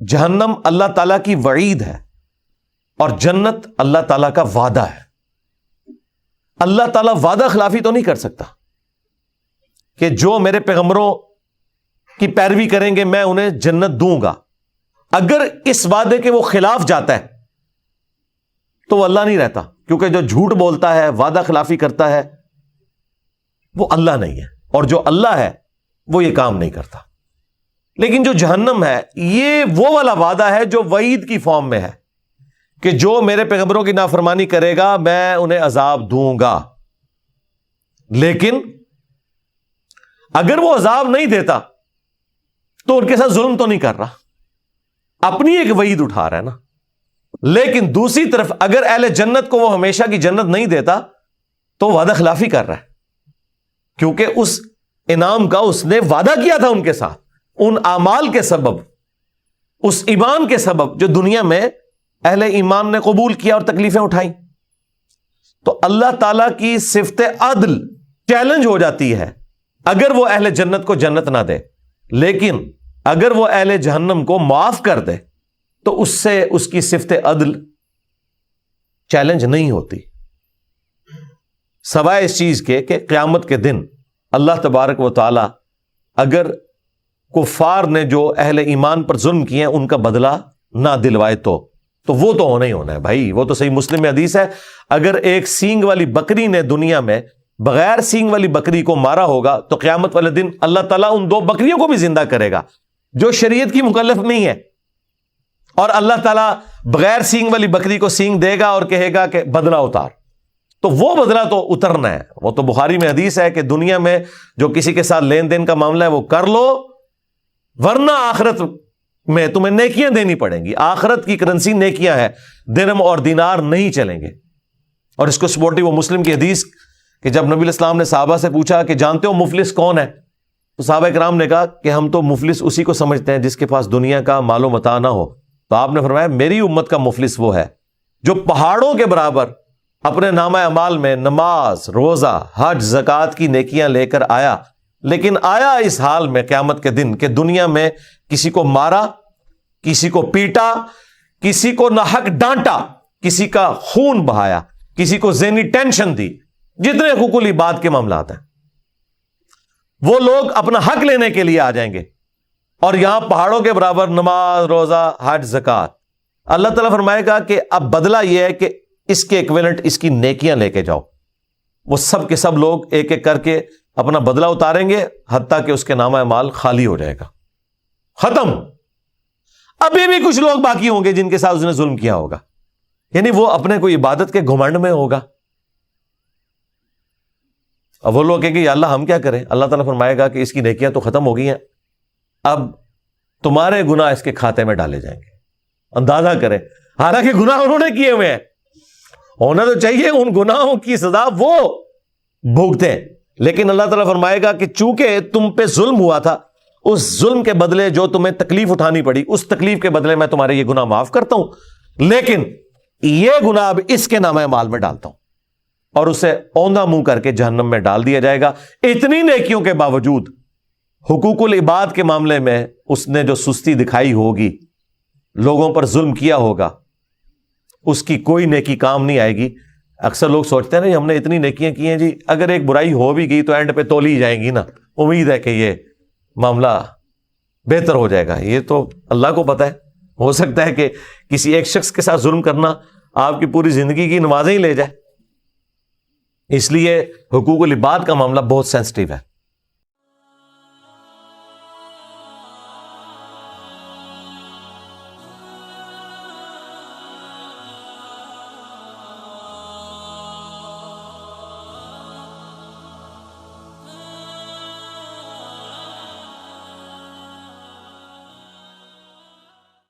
جہنم اللہ تعالیٰ کی وعید ہے اور جنت اللہ تعالیٰ کا وعدہ ہے. اللہ تعالیٰ وعدہ خلافی تو نہیں کر سکتا کہ جو میرے پیغمبروں کی پیروی کریں گے میں انہیں جنت دوں گا. اگر اس وعدے کے وہ خلاف جاتا ہے تو وہ اللہ نہیں رہتا، کیونکہ جو جھوٹ بولتا ہے، وعدہ خلافی کرتا ہے، وہ اللہ نہیں ہے، اور جو اللہ ہے وہ یہ کام نہیں کرتا. لیکن جو جہنم ہے یہ وہ والا وعدہ ہے جو وعید کی فارم میں ہے کہ جو میرے پیغمبروں کی نافرمانی کرے گا میں انہیں عذاب دوں گا. لیکن اگر وہ عذاب نہیں دیتا تو ان کے ساتھ ظلم تو نہیں کر رہا، اپنی ایک وعید اٹھا رہا ہے نا. لیکن دوسری طرف اگر اہل جنت کو وہ ہمیشہ کی جنت نہیں دیتا تو وعدہ خلافی کر رہا ہے، کیونکہ اس انعام کا اس نے وعدہ کیا تھا ان کے ساتھ، ان اعمال کے سبب، اس ایمان کے سبب جو دنیا میں اہل ایمان نے قبول کیا اور تکلیفیں اٹھائیں. تو اللہ تعالیٰ کی صفت عدل چیلنج ہو جاتی ہے اگر وہ اہل جنت کو جنت نہ دے. لیکن اگر وہ اہل جہنم کو معاف کر دے تو اس سے اس کی صفت عدل چیلنج نہیں ہوتی، سوائے اس چیز کے کہ قیامت کے دن اللہ تبارک و تعالی اگر کفار نے جو اہل ایمان پر ظلم کیے ہیں ان کا بدلہ نہ دلوائے تو وہ تو ہونا ہی ہونا ہے بھائی. وہ تو صحیح مسلم میں حدیث ہے، اگر ایک سینگ والی بکری نے دنیا میں بغیر سینگ والی بکری کو مارا ہوگا تو قیامت والے دن اللہ تعالیٰ ان 2 بکریوں کو بھی زندہ کرے گا جو شریعت کی مکلف نہیں ہے، اور اللہ تعالیٰ بغیر سینگ والی بکری کو سینگ دے گا اور کہے گا کہ بدلہ اتار. تو وہ بدلہ تو اترنا ہے. وہ تو بخاری میں حدیث ہے کہ دنیا میں جو کسی کے ساتھ لین دین کا معاملہ ہے وہ کر لو، ورنہ آخرت میں تمہیں نیکیاں دینی پڑیں گی. آخرت کی کرنسی نیکیاں ہے، درہم اور دینار نہیں چلیں گے. اور اس کو سپورٹی وہ مسلم کی حدیث کہ جب نبی الاسلام نے صحابہ سے پوچھا کہ جانتے ہو مفلس کون ہے، تو صحابہ کرام نے کہا کہ ہم تو مفلس اسی کو سمجھتے ہیں جس کے پاس دنیا کا مال و متاع نہ ہو. تو آپ نے فرمایا میری امت کا مفلس وہ ہے جو پہاڑوں کے برابر اپنے نامہ اعمال میں نماز، روزہ، حج، زکوٰۃ کی نیکیاں لے کر آیا، لیکن آیا اس حال میں قیامت کے دن کہ دنیا میں کسی کو مارا، کسی کو پیٹا، کسی کو ناحق ڈانٹا، کسی کا خون بہایا، کسی کو ذہنی ٹینشن دی، جتنے حقوق العباد کے معاملات ہیں وہ لوگ اپنا حق لینے کے لیے آ جائیں گے، اور یہاں پہاڑوں کے برابر نماز، روزہ، حج، زکوٰۃ. اللہ تعالیٰ فرمائے گا کہ اب بدلہ یہ ہے کہ اس کے ایکویلنٹ اس کی نیکیاں لے کے جاؤ. وہ سب کے سب لوگ ایک ایک کر کے اپنا بدلہ اتاریں گے حتیٰ کہ اس کے نامہ اعمال خالی ہو جائے گا، ختم. ابھی بھی کچھ لوگ باقی ہوں گے جن کے ساتھ اس نے ظلم کیا ہوگا، یعنی وہ اپنے کوئی عبادت کے گھمنڈ میں ہوگا. اب وہ لوگ کہیں گے یا اللہ ہم کیا کریں؟ اللہ تعالیٰ فرمائے گا کہ اس کی نیکیاں تو ختم ہو گئی ہیں، اب تمہارے گناہ اس کے کھاتے میں ڈالے جائیں گے. اندازہ کریں، حالانکہ گناہ انہوں نے کیے ہوئے ہیں، ہونا تو چاہیے ان گناہوں کی سزا وہ بھوگتے ہیں. لیکن اللہ تعالیٰ فرمائے گا کہ چونکہ تم پہ ظلم ہوا تھا، اس ظلم کے بدلے جو تمہیں تکلیف اٹھانی پڑی، اس تکلیف کے بدلے میں تمہارے یہ گناہ معاف کرتا ہوں، لیکن یہ گناہ اب اس کے نامہ اعمال میں ڈالتا ہوں، اور اسے اوندھا منہ کر کے جہنم میں ڈال دیا جائے گا. اتنی نیکیوں کے باوجود حقوق العباد کے معاملے میں اس نے جو سستی دکھائی ہوگی، لوگوں پر ظلم کیا ہوگا، اس کی کوئی نیکی کام نہیں آئے گی. اکثر لوگ سوچتے ہیں نا ہم نے اتنی نیکیاں کی ہیں جی، اگر ایک برائی ہو بھی گئی تو اینڈ پہ تولی جائیں گی نا، امید ہے کہ یہ معاملہ بہتر ہو جائے گا. یہ تو اللہ کو پتہ ہے، ہو سکتا ہے کہ کسی ایک شخص کے ساتھ ظلم کرنا آپ کی پوری زندگی کی نمازیں ہی لے جائے. اس لیے حقوق العباد کا معاملہ بہت سینسٹیو ہے.